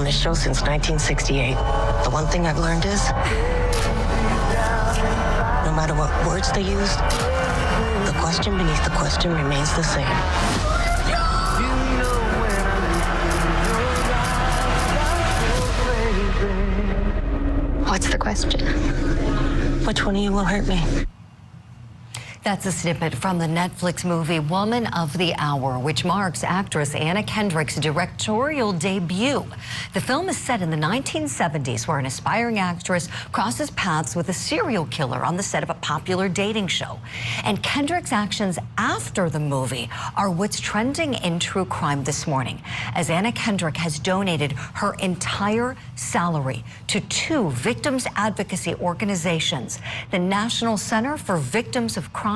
on this show since 1968. The one thing I've learned is, no matter what words they use, the question beneath the question remains the same. What's the question? Which one of you will hurt me? That's a snippet from the Netflix movie Woman of the Hour, which marks actress Anna Kendrick's directorial debut. The film is set in the 1970s, where an aspiring actress crosses paths with a serial killer on the set of a popular dating show. And Kendrick's actions after the movie are what's trending in true crime this morning, as Anna Kendrick has donated her entire salary to two victims advocacy organizations, the National Center for Victims of Crime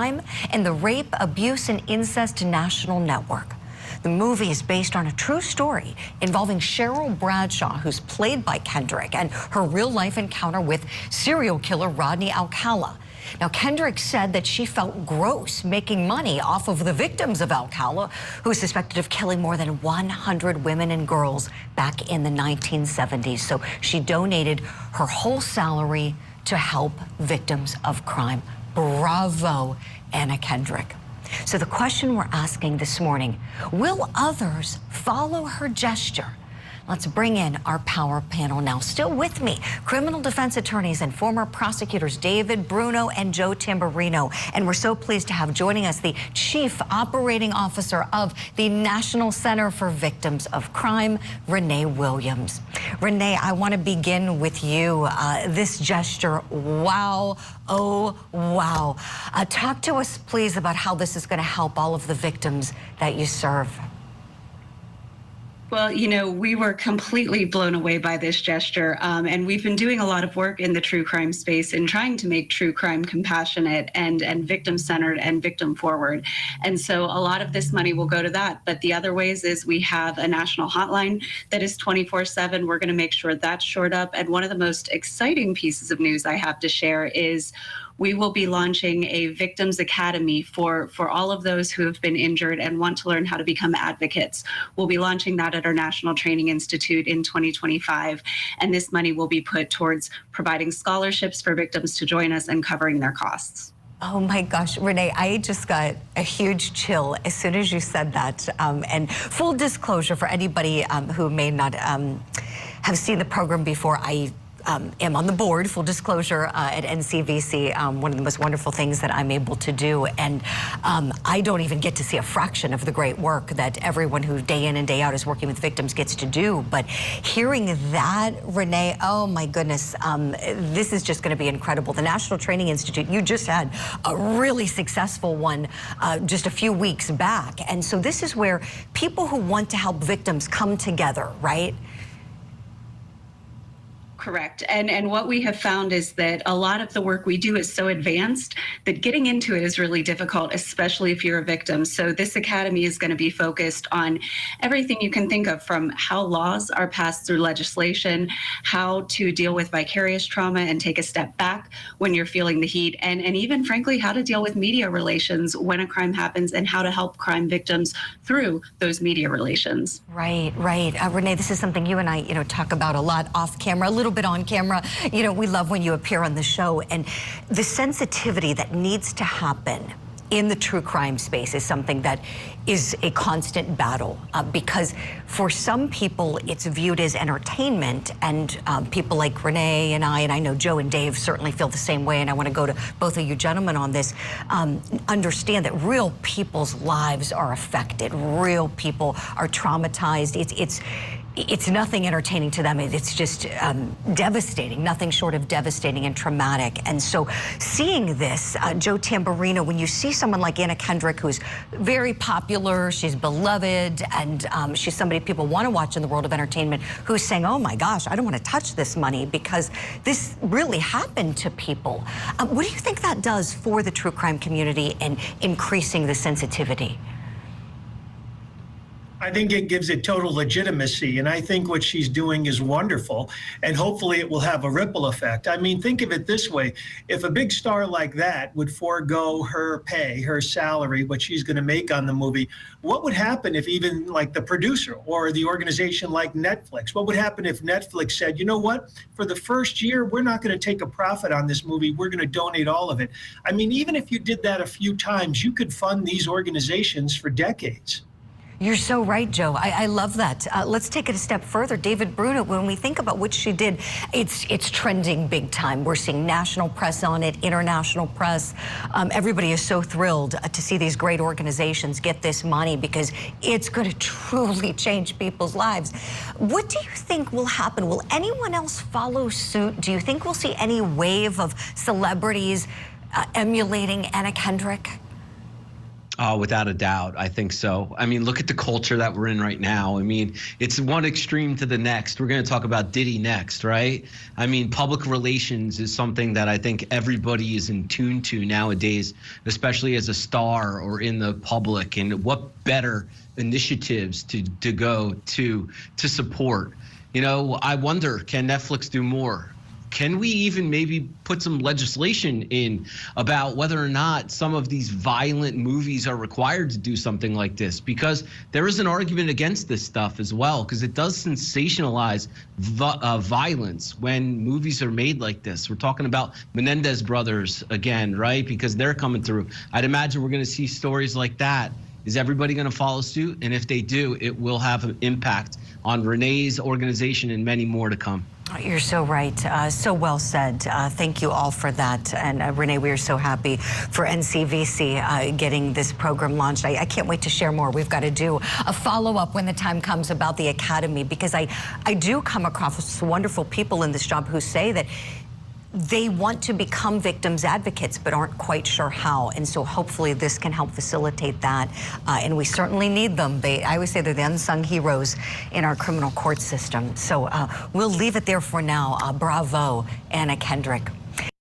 and the Rape, Abuse, and Incest National Network. The movie is based on a true story involving Cheryl Bradshaw, who's played by Kendrick, and her real-life encounter with serial killer Rodney Alcala. Now, Kendrick said that she felt gross making money off of the victims of Alcala, who is suspected of killing more than 100 women and girls back in the 1970s. So she donated her whole salary to help victims of crime. Bravo, Anna Kendrick. So the question we're asking this morning, will others follow her gesture? Let's bring in our power panel now. Still with me, criminal defense attorneys and former prosecutors David Bruno and Joe Tamburino. And we're so pleased to have joining us the Chief Operating Officer of the National Center for Victims of Crime, Renee Williams. Renee, I want to begin with you. This gesture, wow, oh, wow. Talk to us, please, about how this is going to help all of the victims that you serve. Well, you know, we were completely blown away by this gesture, and we've been doing a lot of work in the true crime space in trying to make true crime compassionate and victim-centered and victim-forward. And so a lot of this money will go to that. But the other ways is we have a national hotline that is 24/7. We're going to make sure that's shored up. And one of the most exciting pieces of news I have to share is we will be launching a Victims Academy for all of those who have been injured and want to learn how to become advocates. We'll be launching that at our National Training Institute in 2025, and this money will be put towards providing scholarships for victims to join us and covering their costs. Oh my gosh, Renee, I just got a huge chill as soon as you said that. And full disclosure for anybody who may not have seen the program before, I am on the board, full disclosure, at NCVC, one of the most wonderful things that I'm able to do. And I don't even get to see a fraction of the great work that everyone who day in and day out is working with victims gets to do. But hearing that, Renee, oh my goodness, this is just going to be incredible. The National Training Institute, you just had a really successful one just a few weeks back. And so this is where people who want to help victims come together, right? Correct. And what we have found is that a lot of the work we do is so advanced that getting into it is really difficult, especially if you're a victim. So this academy is going to be focused on everything you can think of, from how laws are passed through legislation, how to deal with vicarious trauma and take a step back when you're feeling the heat, and even frankly, how to deal with media relations when a crime happens and how to help crime victims through those media relations. Right, right. Renee, this is something you and I, talk about a lot off camera, a little bit on camera. We love when you appear on the show, and the sensitivity that needs to happen in the true crime space is something that is a constant battle, because for some people it's viewed as entertainment, and people like Renee and I know Joe and Dave certainly feel the same way, and I want to go to both of you gentlemen on this, understand that real people's lives are affected, real people are traumatized. It's nothing entertaining to them. It's just devastating, nothing short of devastating and traumatic. And so seeing this, Joe Tamburino, when you see someone like Anna Kendrick, who's very popular, she's beloved, and she's somebody people want to watch in the world of entertainment, who's saying, oh my gosh, I don't want to touch this money because this really happened to people. What do you think that does for the true crime community and increasing the sensitivity? I think it gives it total legitimacy, and I think what she's doing is wonderful, and hopefully it will have a ripple effect. I mean, think of it this way. If a big star like that would forego her pay, her salary, what she's going to make on the movie, what would happen if even like the producer or the organization like Netflix, what would happen if Netflix said, you know what, for the first year, we're not going to take a profit on this movie, we're going to donate all of it. I mean, even if you did that a few times, you could fund these organizations for decades. You're so right, Joe. I love that. Let's take it a step further. David Bruno, when we think about what she did, it's trending big time. We're seeing national press on it, international press. Everybody is so thrilled to see these great organizations get this money because it's going to truly change people's lives. What do you think will happen? Will anyone else follow suit? Do you think we'll see any wave of celebrities emulating Anna Kendrick? Oh, without a doubt, I think so. I mean, look at the culture that we're in right now. I mean, it's one extreme to the next. We're going to talk about Diddy next, right? I mean, public relations is something that I think everybody is in tune to nowadays, especially as a star or in the public. And what better initiatives to go to support? You know, I wonder, can Netflix do more? Can we even maybe put some legislation in about whether or not some of these violent movies are required to do something like this? Because there is an argument against this stuff as well, because it does sensationalize violence when movies are made like this. We're talking about Menendez brothers again, right? Because they're coming through. I'd imagine we're going to see stories like that. Is everybody going to follow suit? And if they do, it will have an impact on Renee's organization and many more to come. You're so right. So well said. Thank you all for that. And Renee, we are so happy for NCVC getting this program launched. I can't wait to share more. We've got to do a follow-up when the time comes about the Academy, because I do come across wonderful people in this job who say that they want to become victims advocates but aren't quite sure how, and so hopefully this can help facilitate that, and we certainly need them. I always say they're the unsung heroes in our criminal court system. So we'll leave it there for now. Bravo, Anna Kendrick.